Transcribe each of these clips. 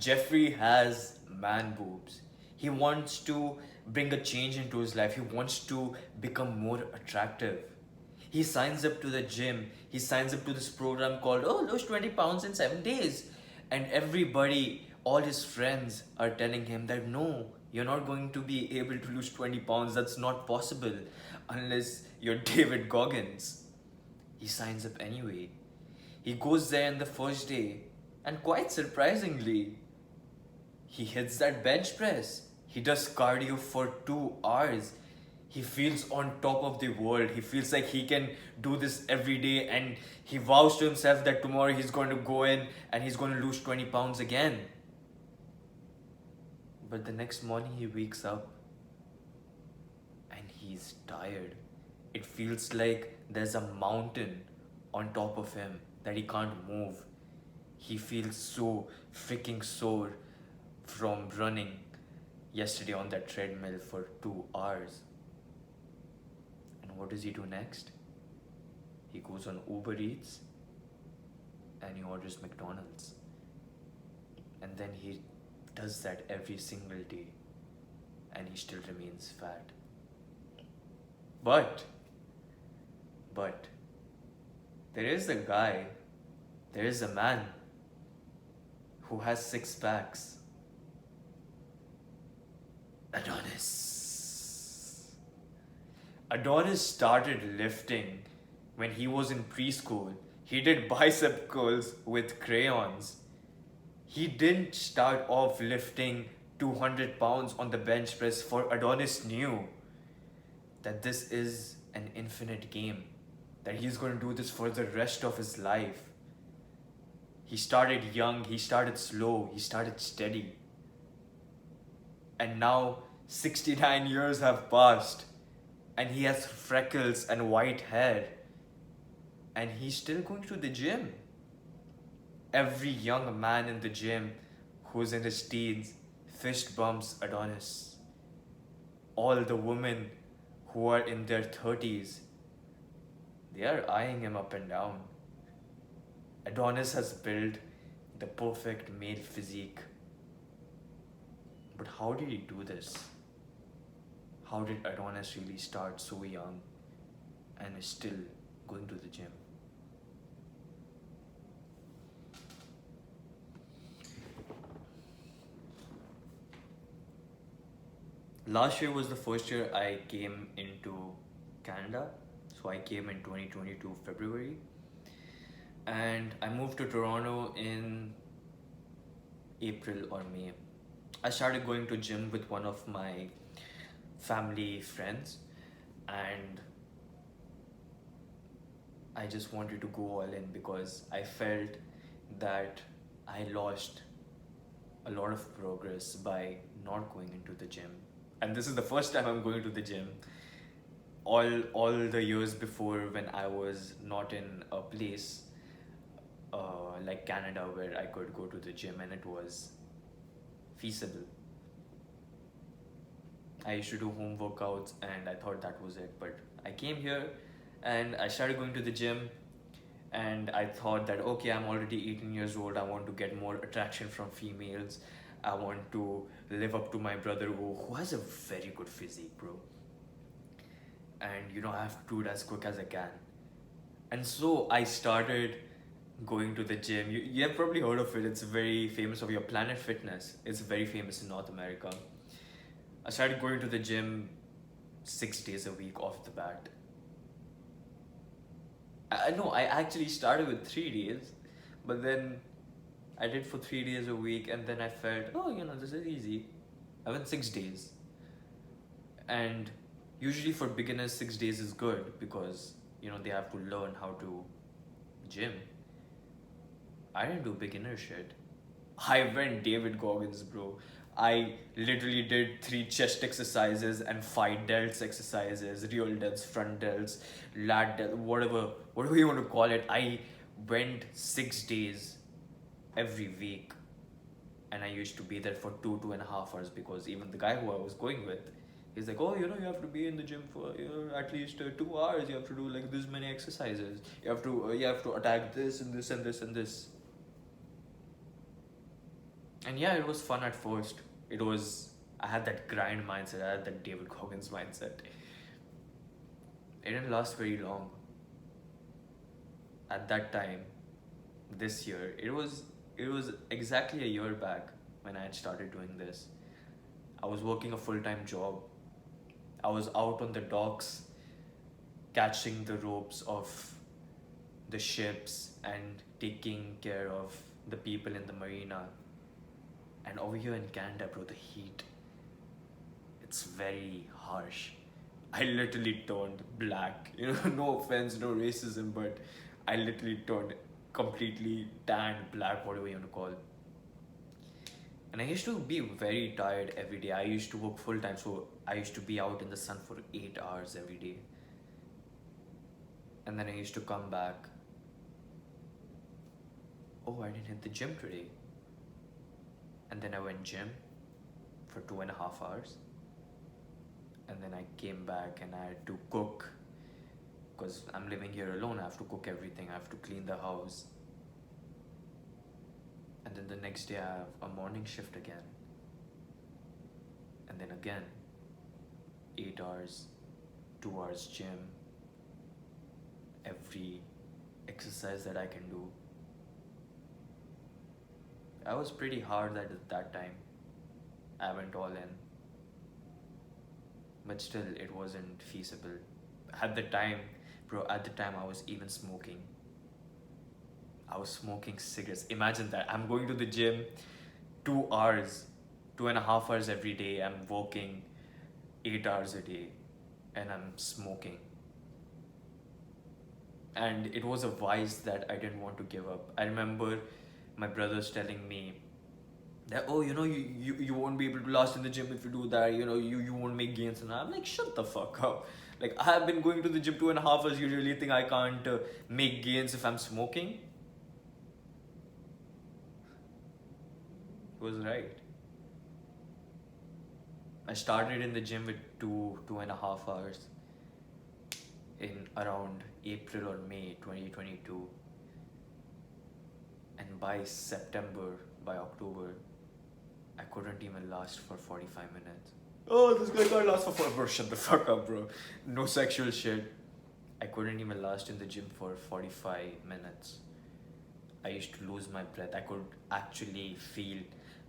Jeffrey has man boobs. He wants to bring a change into his life. He wants to become more attractive. He signs up to the gym. He signs up to this program called Lose 20 pounds in 7 days. And everybody, all his friends are telling him that no, you're not going to be able to lose 20 pounds. That's not possible unless you're David Goggins. He signs up anyway. He goes there on the first day, and quite surprisingly, he hits that bench press. He does cardio for 2 hours. He feels on top of the world. He feels like he can do this every day, and he vows to himself that tomorrow he's going to go in and he's going to lose 20 pounds again. But the next morning he wakes up and he's tired. It feels like there's a mountain on top of him that he can't move. He feels so freaking sore from running yesterday on that treadmill for 2 hours. And what does he do next? He goes on Uber Eats and he orders McDonald's. And then he does that every single day and he still remains fat. But there is a guy, there is a man who has 6 packs. Adonis. Adonis started lifting when he was in preschool. He did bicep curls with crayons. He didn't start off lifting 200 pounds on the bench press, for Adonis knew that this is an infinite game, that he's going to do this for the rest of his life. He started young, he started slow, he started steady. And now 69 years have passed and he has freckles and white hair. And he's still going to the gym. Every young man in the gym who's in his teens fist bumps Adonis. All the women who are in their 30s, they are eyeing him up and down. Adonis has built the perfect male physique. But how did he do this? How did Adonis really start so young and is still going to the gym? Last year was the first year I came into Canada. So I came in 2022 February. And I moved to Toronto in April or May. I started going to gym with one of my family friends, and I just wanted to go all in because I felt that I lost a lot of progress by not going into the gym. And this is the first time I'm going to the gym. All the years before, when I was not in a place like Canada where I could go to the gym and it was feasible, I used to do home workouts and I thought that was it. But I came here and I started going to the gym, and I thought that okay, I'm already 18 years old, I want to get more attraction from females. I want to live up to my brother who has a very good physique, bro. And I have to do it as quick as I can. And so I started going to the gym. You have probably heard of it. It's very famous over here. Planet Fitness. It's very famous in North America. I started going to the gym 6 days a week off the bat. I actually started with 3 days, but then I did for 3 days a week, and then I felt, this is easy. I went 6 days. And usually for beginners, 6 days is good because, they have to learn how to gym. I didn't do beginner shit. I went David Goggins, bro. I literally did 3 chest exercises and 5 delts exercises, real delts, front delts, lat delts, whatever you want to call it. I went 6 days every week, and I used to be there for 2.5 hours because even the guy who I was going with, he's like, you have to be in the gym for at least 2 hours. You have to do like this many exercises. You have to attack this and this and this and this. And yeah, it was fun at first. It was, I had that grind mindset, I had that David Goggins mindset. It didn't last very long. At that time, this year, it was exactly a year back when I had started doing this. I was working a full-time job. I was out on the docks catching the ropes of the ships and taking care of the people in the marina. And over here in Canada, bro, the heat, it's very harsh. I literally turned black. No offense, no racism, but I literally turned completely tanned black, whatever you want to call. And I used to be very tired every day. I used to work full time, so I used to be out in the sun for 8 hours every day. And then I used to come back. Oh, I didn't hit the gym today. And then I went gym for 2.5 hours. And then I came back and I had to cook because I'm living here alone. I have to cook everything. I have to clean the house. And then the next day I have a morning shift again. And then again, 8 hours, 2 hours gym, every exercise that I can do. I was pretty hard at that time. I went all in. But still, it wasn't feasible. At the time, bro, at the time I was even smoking. I was smoking cigarettes. Imagine that. I'm going to the gym 2 hours, 2.5 hours every day. I'm working 8 hours a day and I'm smoking. And it was a vice that I didn't want to give up. I remember my brothers telling me that, oh, you won't be able to last in the gym if you do that, you won't make gains. And I'm like, shut the fuck up. Like, I have been going to the gym 2.5 hours. You really think I can't make gains if I'm smoking? He was right. I started in the gym with 2.5 hours in around April or May 2022. And by October, I couldn't even last for 45 minutes. Oh, this guy can't last for 4. Bro, shut the fuck up, bro. No sexual shit. I couldn't even last in the gym for 45 minutes. I used to lose my breath. I could actually feel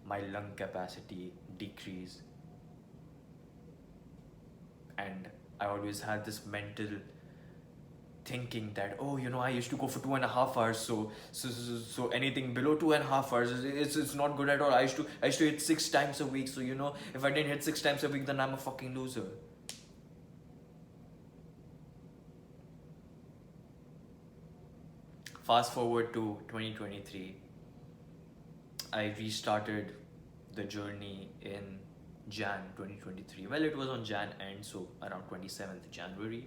my lung capacity decrease. And I always had this mental thinking that, oh, I used to go for 2.5 hours, so anything below 2.5 hours it's not good at all. I used to hit 6 times a week, so if I didn't hit 6 times a week, then I'm a fucking loser. Fast forward to 2023, I restarted the journey in Jan 2023. Well, it was on Jan end, so around 27th January,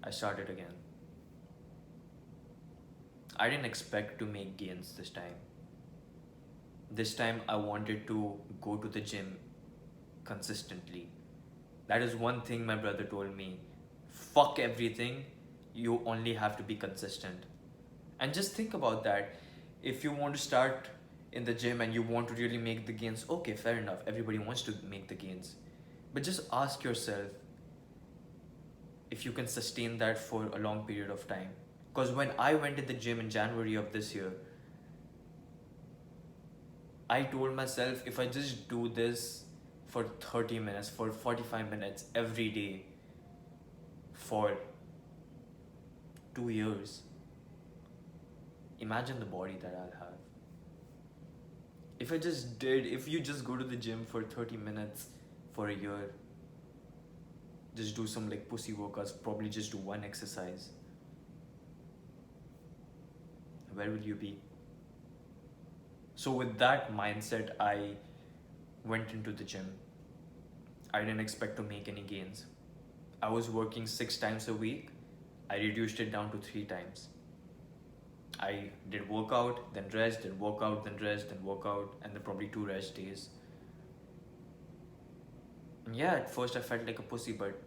I started again. I didn't expect to make gains this time. This time I wanted to go to the gym consistently. That is one thing my brother told me. Fuck everything, you only have to be consistent. And just think about that. If you want to start in the gym and you want to really make the gains, okay, fair enough. Everybody wants to make the gains. But just ask yourself if you can sustain that for a long period of time. Because when I went to the gym in January of this year, I told myself if I just do this for 30 minutes, for 45 minutes every day for 2 years, imagine the body that I'll have. If you just go to the gym for 30 minutes for a year, just do some like pussy workouts, probably just do one exercise, where will you be? So with that mindset, I went into the gym. I didn't expect to make any gains. I was working 6 times a week. I reduced it down to 3 times. I did workout, then rest, then workout, then rest, then workout, and then probably 2 rest days. And yeah, at first I felt like a pussy, but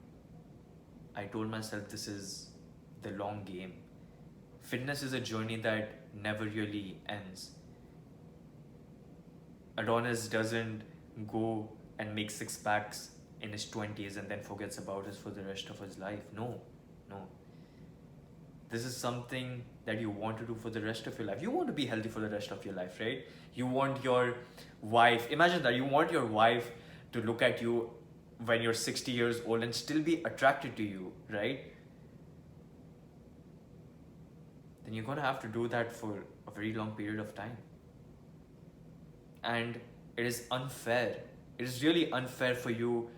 I told myself this is the long game. Fitness is a journey that never really ends. Adonis doesn't go and make six packs in his 20s and then forgets about it for the rest of his life. No, no. This is something that you want to do for the rest of your life. You want to be healthy for the rest of your life, right? You want your wife, imagine that, you want your wife to look at you when you're 60 years old and still be attracted to you, right? Then you're going to have to do that for a very long period of time. And it is unfair. It is really unfair for you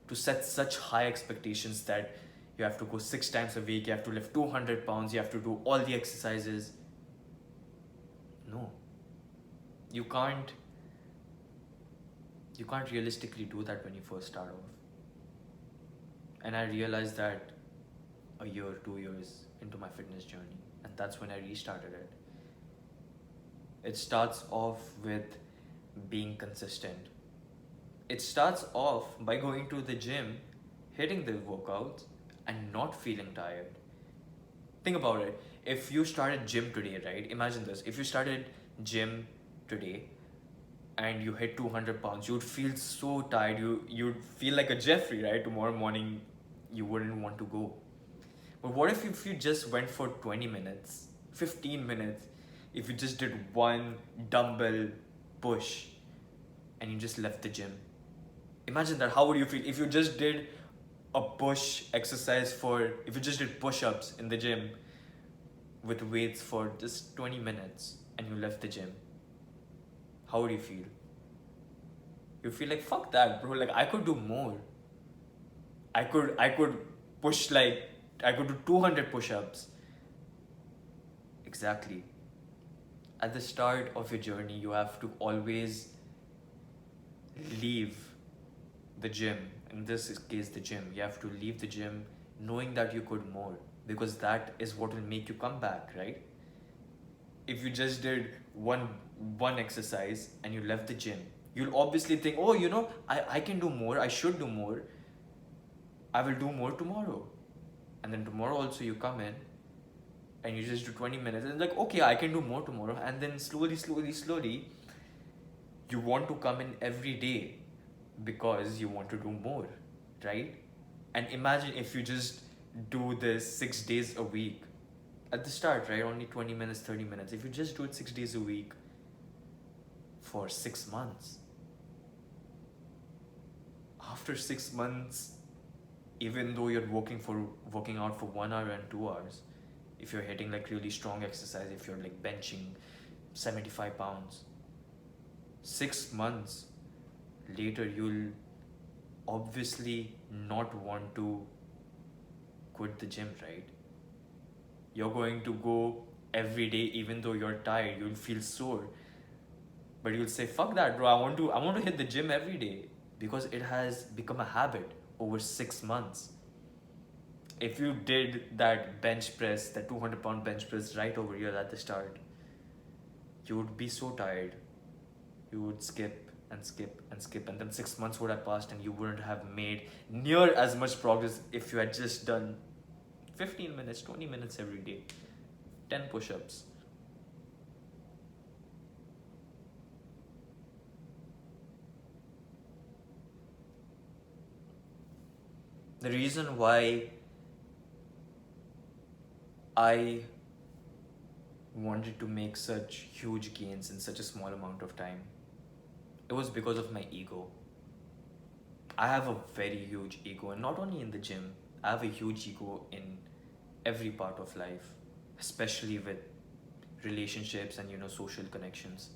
to set such high expectations that you have to go 6 times a week, you have to lift 200 pounds, you have to do all the exercises. No. You can't realistically do that when you first start off. And I realized that a year, 2 years into my fitness journey, and that's when I restarted it. It starts off with being consistent. It starts off by going to the gym, hitting the workouts, and not feeling tired. Think about it. If you started gym today, right? Imagine this. If you started gym today and you hit 200 pounds, you'd feel so tired. You'd feel like a Jeffrey, right? Tomorrow morning, you wouldn't want to go. But what if you just went for 20 minutes, 15 minutes, if you just did one dumbbell push and you just left the gym? Imagine that. How would you feel if you just did a push exercise if you just did push-ups in the gym with weights for just 20 minutes and you left the gym? How would you feel? You feel like, fuck that, bro. Like, I could do more. I could push, like, I could do 200 push-ups. Exactly. At the start of your journey, you have to always leave the gym. In this case, the gym. You have to leave the gym knowing that you could more, because that is what will make you come back, right? If you just did one exercise and you left the gym, you'll obviously think, oh, I can do more, I should do more, I will do more tomorrow. And then tomorrow also you come in and you just do 20 minutes and like, okay, I can do more tomorrow. And then slowly, you want to come in every day because you want to do more, right? And imagine if you just do this 6 days a week. At the start, right? Only 20 minutes, 30 minutes. If you just do it 6 days a week for 6 months, after 6 months, even though you're working out for 1 hour and 2 hours, if you're hitting like really strong exercise, if you're like benching 75 pounds, 6 months later, you'll obviously not want to quit the gym, right? You're going to go every day, even though you're tired, you'll feel sore. But you'll say, fuck that, bro, I want to hit the gym every day, because it has become a habit over 6 months. If you did that bench press, that 200-pound bench press right over here at the start, you would be so tired. You would skip and skip and skip, and then 6 months would have passed and you wouldn't have made near as much progress if you had just done 15 minutes, 20 minutes every day, 10 push-ups. The reason why I wanted to make such huge gains in such a small amount of time, it was because of my ego. I have a very huge ego, and not only in the gym, I have a huge ego in every part of life, especially with relationships and social connections.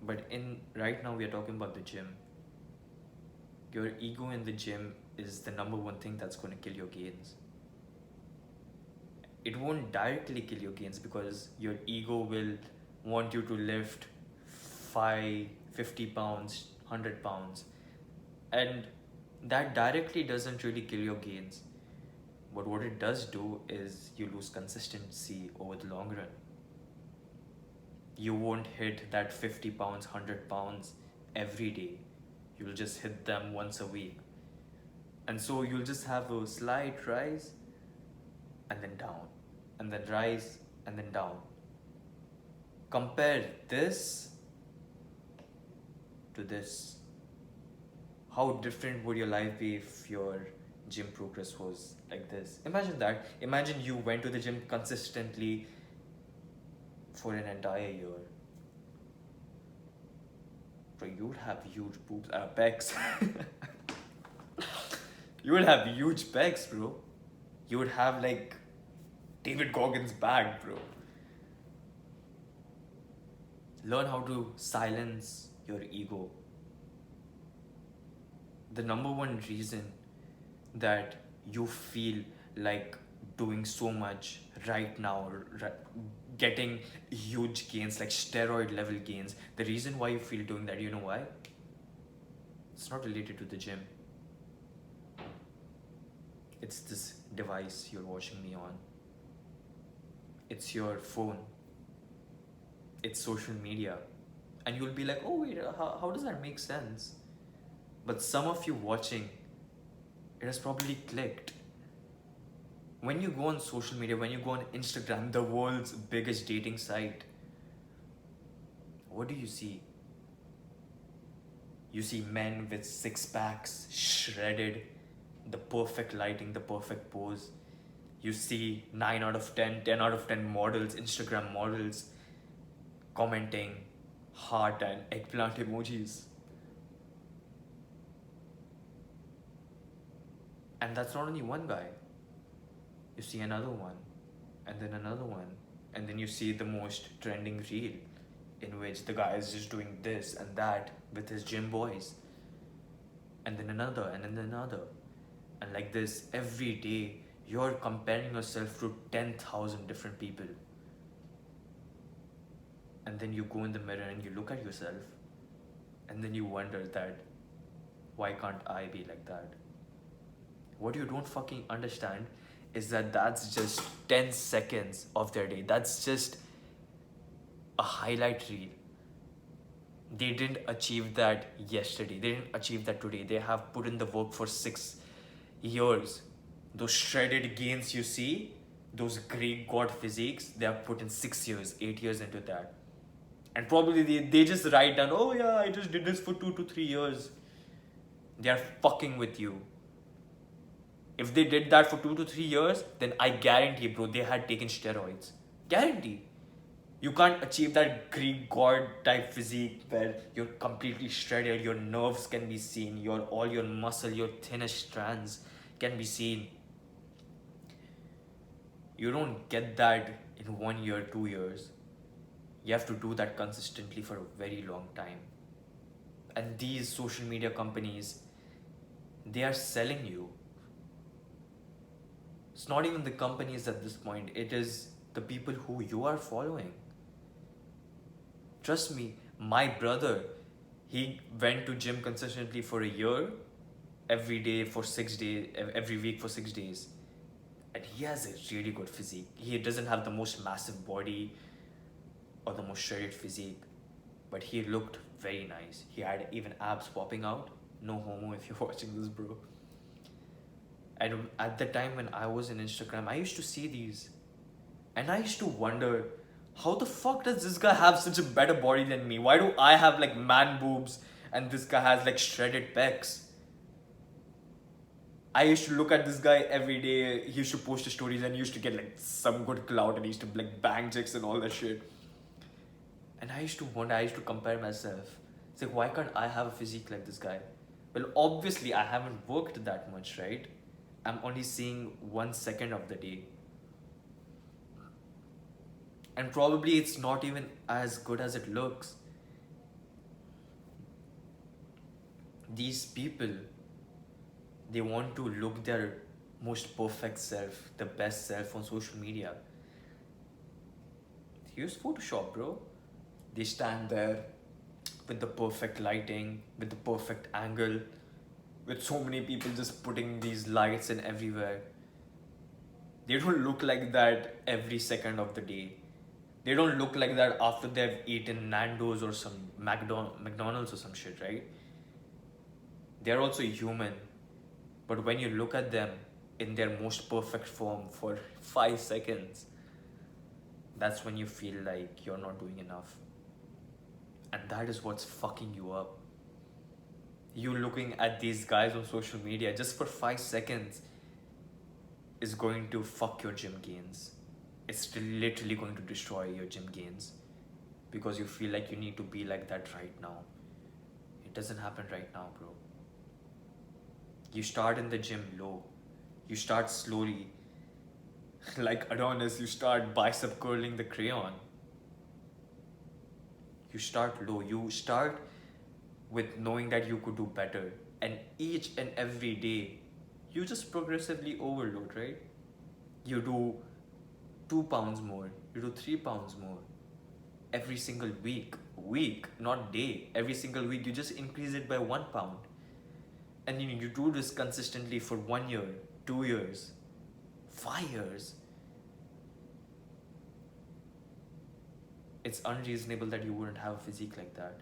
But right now we are talking about the gym. Your ego in the gym is the number one thing that's going to kill your gains. It won't directly kill your gains because your ego will want you to lift 50 pounds, 100 pounds. And that directly doesn't really kill your gains. But what it does do is you lose consistency over the long run. You won't hit that 50 pounds, 100 pounds every day. You'll just hit them once a week. And so you'll just have a slight rise and then down, and then rise and then down. compare this to this. How different would your life be if your gym progress was like this? Imagine that. Imagine you went to the gym consistently for an entire year. Bro, you would have huge boobs, pecs. You would have huge pecs, bro. You would have like David Goggins' bag, bro. Learn how to silence your ego. The number one reason that you feel like doing so much right now, getting huge gains, like steroid level gains, the reason why you feel doing that, you know why? It's not related to the gym. It's this device you're watching me on. It's your phone. It's social media. And you'll be like, oh wait, how does that make sense? But some of you watching, it has probably clicked. When you go on social media, when you go on Instagram, the world's biggest dating site, what do you see? You see men with six packs, shredded, the perfect lighting, the perfect pose. You see 9 out of 10, 10 out of 10 models, Instagram models, commenting heart and eggplant emojis. And that's not only one guy. You see another one, and then another one, and then you see the most trending reel in which the guy is just doing this and that with his gym boys, and then another, and then another. And like this, every day, you're comparing yourself to 10,000 different people. And then you go in the mirror and you look at yourself, and then you wonder that, why can't I be like that? What you don't fucking understand is that that's just 10 seconds of their day. That's just a highlight reel. They didn't achieve that yesterday. They didn't achieve that today. They have put in the work for 6 years. Those shredded gains you see, those Greek god physiques, they have put in 6 years, 8 years into that. And probably they just write down, oh yeah, I just did this for 2 to 3 years. They are fucking with you. If they did that for 2 to 3 years, then I guarantee, bro, they had taken steroids. Guarantee. You can't achieve that Greek god type physique where you're completely shredded, your nerves can be seen, all your muscle, your thinnest strands can be seen. You don't get that in 1 year, 2 years. You have to do that consistently for a very long time. And these social media companies, they are selling you. It's not even the companies at this point, it is the people who you are following. Trust me, my brother, he went to gym consistently for a year, every day for 6 days, every week for 6 days. And he has a really good physique. He doesn't have the most massive body or the most shredded physique, but he looked very nice. He had even abs popping out. No homo if you're watching this, bro. And at the time when I was in Instagram, I used to see these. And I used to wonder, how the fuck does this guy have such a better body than me? Why do I have like man boobs and this guy has like shredded pecs? I used to look at this guy every day. He used to post his stories and he used to get like some good clout and he used to like bang chicks and all that shit. And I used to wonder, I used to compare myself. It's like, why can't I have a physique like this guy? Well, obviously I haven't worked that much, right? I'm only seeing 1 second of the day. And probably it's not even as good as it looks. These people, they want to look their most perfect self, the best self on social media. Use Photoshop, bro. They stand there with the perfect lighting, with the perfect angle, with so many people just putting these lights in everywhere. They don't look like that every second of the day. They don't look like that after they've eaten Nando's or some McDonald's or some shit, right? They're also human. But when you look at them in their most perfect form for 5 seconds, that's when you feel like you're not doing enough. And that is what's fucking you up. You looking at these guys on social media just for 5 seconds is going to fuck your gym gains. It's literally going to destroy your gym gains because you feel like you need to be like that right now. It doesn't happen right now, bro. You start in the gym low. You start slowly. Like Adonis, you start bicep curling the crayon. You start low. You start with knowing that you could do better. And each and every day, you just progressively overload, right? You do 2 pounds more. You do 3 pounds more. Every single week, not day. Every single week, you just increase it by 1 pound. And you do this consistently for 1 year, 2 years, 5 years. It's unreasonable that you wouldn't have a physique like that.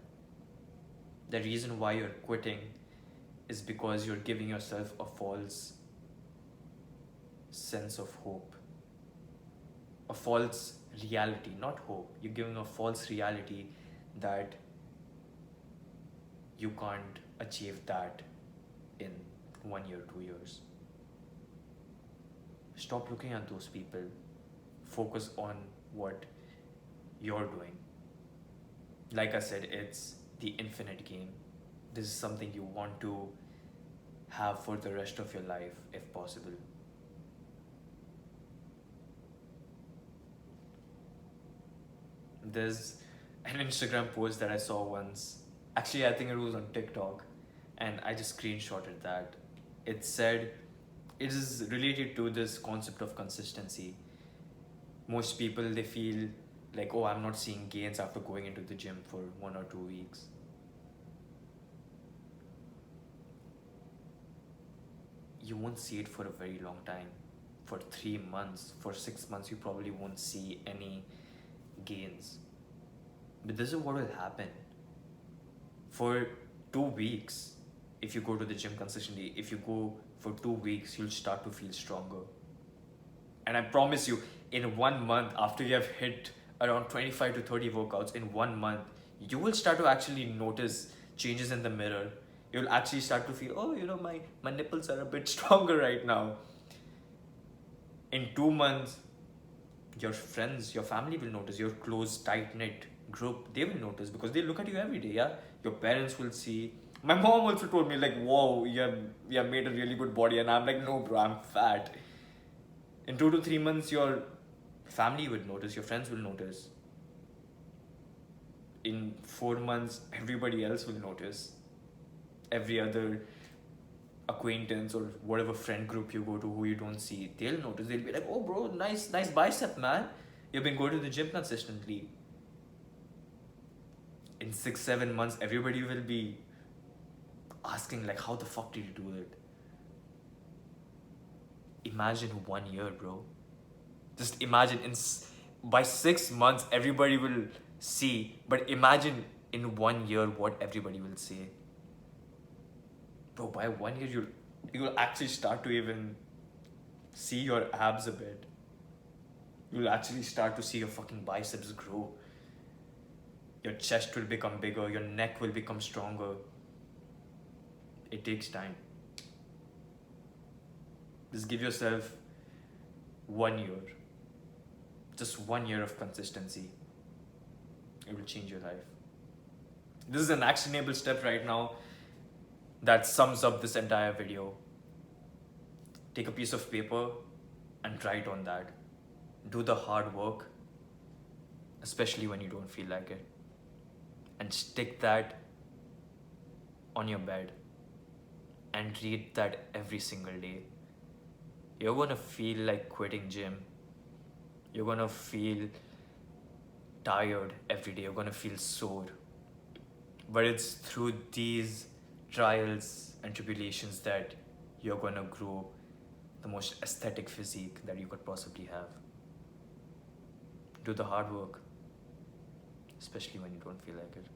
The reason why you're quitting is because you're giving yourself a false sense of hope. A false reality, not hope. You're giving a false reality that you can't achieve that in 1 year, 2 years. Stop looking at those people. Focus on what you're doing. Like I said, it's the infinite game. This is something you want to have for the rest of your life, if possible. There's an Instagram post that I saw once. Actually, I think it was on TikTok, and I just screenshotted that. It said, it is related to this concept of consistency. Most people, they feel like, oh, I'm not seeing gains after going into the gym for 1 or 2 weeks. You won't see it for a very long time. For 3 months, for 6 months, you probably won't see any gains. But this is what will happen. For 2 weeks, if you go to the gym consistently, if you go for 2 weeks, you'll start to feel stronger. And I promise you, in 1 month, after you have hit around 25 to 30 workouts in 1 month, you will start to actually notice changes in the mirror. You'll actually start to feel, oh, my nipples are a bit stronger right now. In 2 months, your friends, your family will notice, your close, tight-knit group, they will notice because they look at you every day, yeah? Your parents will see. My mom also told me, like, whoa, you have made a really good body. And I'm like, no, bro, I'm fat. In 2 to 3 months, your family will notice, your friends will notice. In 4 months, everybody else will notice. Every other acquaintance or whatever friend group you go to who you don't see, they'll notice. They'll be like, oh, bro, nice bicep, man. You've been going to the gym consistently. In 6-7 months, everybody will be asking, like, how the fuck did you do it? Imagine 1 year, bro. Just imagine by 6 months, everybody will see. But imagine in 1 year what everybody will say. Bro, by 1 year, you'll actually start to even see your abs a bit. You'll actually start to see your fucking biceps grow. Your chest will become bigger. Your neck will become stronger. It takes time. Just give yourself 1 year. Just 1 year of consistency. It will change your life. This is an actionable step right now that sums up this entire video. Take a piece of paper and write on that. Do the hard work, especially when you don't feel like it. And stick that on your bed and read that every single day. You're gonna feel like quitting gym. You're gonna feel tired every day. You're gonna feel sore. But it's through these trials and tribulations that you're gonna grow the most aesthetic physique that you could possibly have. Do the hard work, especially when you don't feel like it.